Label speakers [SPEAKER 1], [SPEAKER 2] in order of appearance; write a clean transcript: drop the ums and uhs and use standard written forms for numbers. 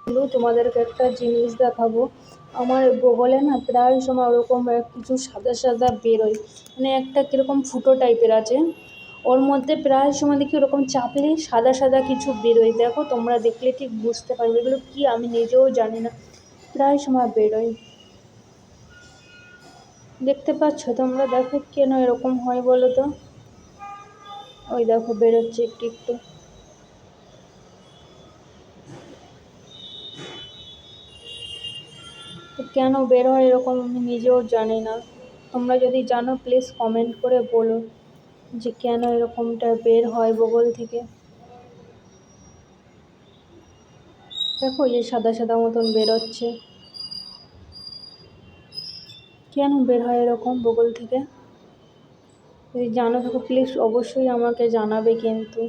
[SPEAKER 1] বন্ধু, তোমাদেরকে একটা জিনিস দেখাবো। আমার বগলে না প্রায় সময় ওরকম কিছু সাদা সাদা বেরোয়, মানে একটা কিরকম ফুটো টাইপের আছে, ওর মধ্যে প্রায় সময় দেখি ওরকম চাপলে সাদা সাদা কিছু বেরোয়। দেখো, তোমরা দেখলে ঠিক বুঝতে পারবে এগুলো কি, আমি নিজেও জানি না, প্রায় সময় বেরোয়। দেখতে পাচ্ছ তোমরা? দেখো কেন এরকম হয় বলো তো। ওই দেখো বেরোচ্ছে একটু একটু। তো কেন বের হয় এরকম আমি নিজেও জানি না। তোমরা যদি জানো প্লিজ কমেন্ট করে বলো যে কেন এরকমটা বের হয় বগল থেকে। দেখো এই যে সাদা সাদা মতন বেরোচ্ছে, কেন বের হয় এরকম বগল থেকে? যদি জানো থাকো প্লিজ অবশ্যই আমাকে জানাবে কিন্তু।